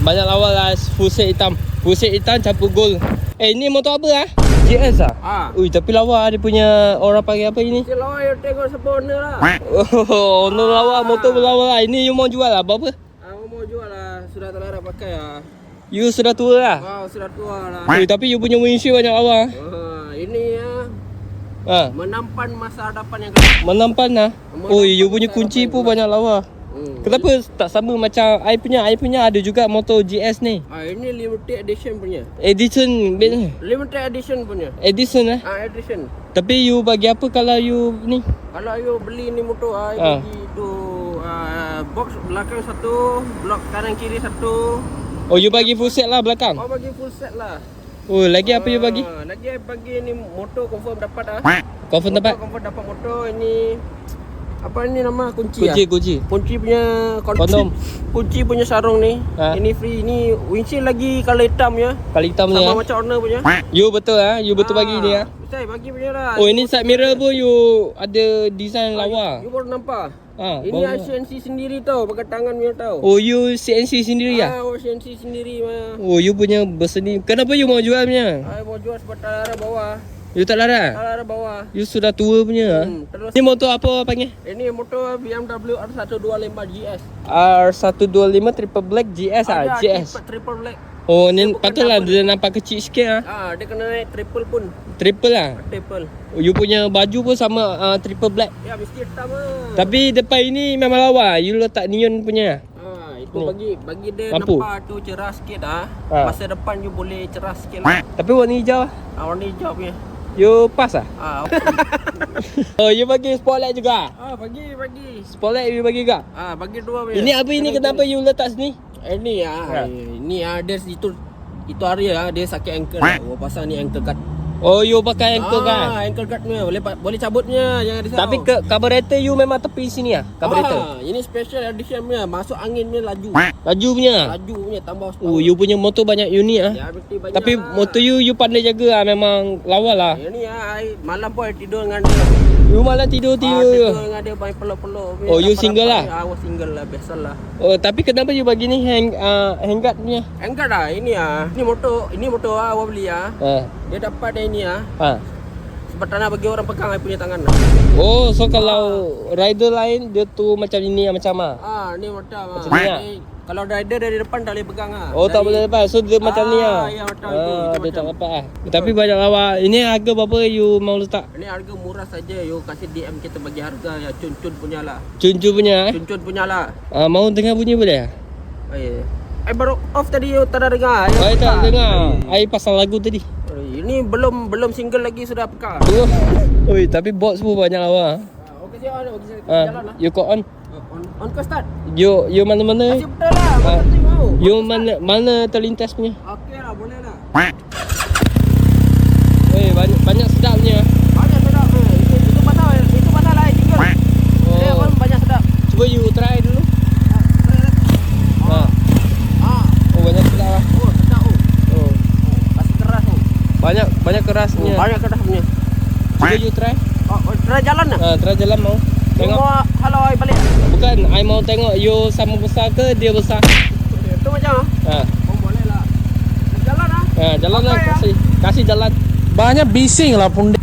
Banyak lawa lah. Full set hitam. Full set hitam campur gold. Ni motor apa ah? GS ah? Ui, tapi lawa dia punya. Orang panggil apa ini? Si lawa you tengok siapa owner lah. Oh, owner lawa. Motor lawa lah. Ini you mau jual lah berapa? Mau jual lah. Sudah terlarang pakai lah. You sudah tua lah? Sudah tua lah. Ui, tapi you punya windshield banyak lawa. Ini ya menampan masa hadapan yang gelap. Menampan lah. Oh, you punya kunci pun banyak lawa. Kenapa tak sama macam I punya ada juga motor GS ni. Ini limited edition punya. Edition Limited edition punya. Edition Edition. Tapi you bagi apa kalau you ni? Kalau you beli ni motor bagi tu box belakang satu, blok kanan kiri satu. Oh, you bagi full set lah belakang? Bagi full set lah. Oh, lagi apa you bagi? Lagi bagi ni motor confirm dapat lah. Confirm dapat? Confirm dapat motor ini. Apa ni nama kunci Kunci punya kondom. Kunci punya sarung ni. Ini free. Ini windshield lagi color hitam ya. Color hitam ni sama macam owner punya. You betul You betul bagi ni Saya bagi punya lah. Oh, ini side mirror pun you ada design lawa. You baru nampak. Ini CNC sendiri tau, pakai tangan punya tau. Oh, you CNC sendiri CNC sendiri mah. Oh, you punya berseni. Kenapa you mau jual punya? Mau jual sebab tak larang bawah. You tak larang? Tak larang bawah. You sudah tua punya. Terus ni motor apa panggil? Ini motor BMW R125 GS. R125 triple black GS GS. Triple black. Oh, ni patutlah dia nampak kecil sikit dia kena naik triple pun. Triple lah? Triple. Oh, you punya baju pun sama triple black. Ya, mesti hitam lah. Tapi depan ini memang lawa. You letak neon punya. Itu bagi dia lampu. Nampak tu cerah sikit Masa depan you boleh cerah sikit lah. Tapi warna hijau warna hijau punya. You pas Oh, you bagi spotlight juga? Bagi. Spotlight you bagi juga? Bagi dua punya. Ini apa ini? Kenapa you letak sini? Ini dia itu hari dia sakit ankle. Pasal ni ankle guard. Oh, you pakai ankle guard? Ankle guard punya. Boleh cabutnya, jangan risau. Tapi carburetor you memang tepi sini carburetor? Ini special edition punya. Masuk angin punya laju. Laju punya? Laju punya tambah. Oh, you punya motor banyak unik Ya, banyak. Tapi motor you pandai jaga memang lawa lah. Ini malam pun tidur dengan dia. You malam tidur Tidur dengan dia main peluk-peluk. Oh, you single lah? Single lah, biasalah. Oh, tapi kenapa you bagi ni handguard punya? Handguard ini Ini motor awak beli Dia dapat ini sebab tak nak bagi orang pegang punya tangan. Oh, so kalau rider lain dia tu macam ini macam ni macam ni kalau rider dari depan tak boleh pegang Oh, tak boleh lepas. So dia macam ni Ya, macam itu. Dia tak dapat Tapi banyak lawa. Ini harga berapa you mau letak? Ini harga murah saja. You kasih DM kita bagi harga ya cun-cun punya lah. Cun-cun punya Cun-cun punya lah. Mau dengar bunyi boleh? Baru off tadi you tak ada dengar. Tak dengar. I pasang lagu tadi. Ini belum single lagi sudah peka. Oi, tapi box pun banyak lawa. Okey, siap jalan lah. You call on. On ke start? You mana-mana? Kasih betul lah. You mana terlintas punya? Okey lah, boleh lah. Banyak sedapnya. Banyak sedap. Itu pasal lah jingle. Dia pun banyak sedap. Cuba you try dulu. Oh, banyak sedap lah. Oh, sedap kasih keras Banyak kerasnya. Banyak kerasnya. Cuba you try. Try jalan lah. Try jalan mau. Tengok. Kalau I balik. Bukan, I mau tengok you sama besar ke dia besar. Itu macam boleh lah. Jalan jalan lah. Kasih jalan. Banyak bising lah pun.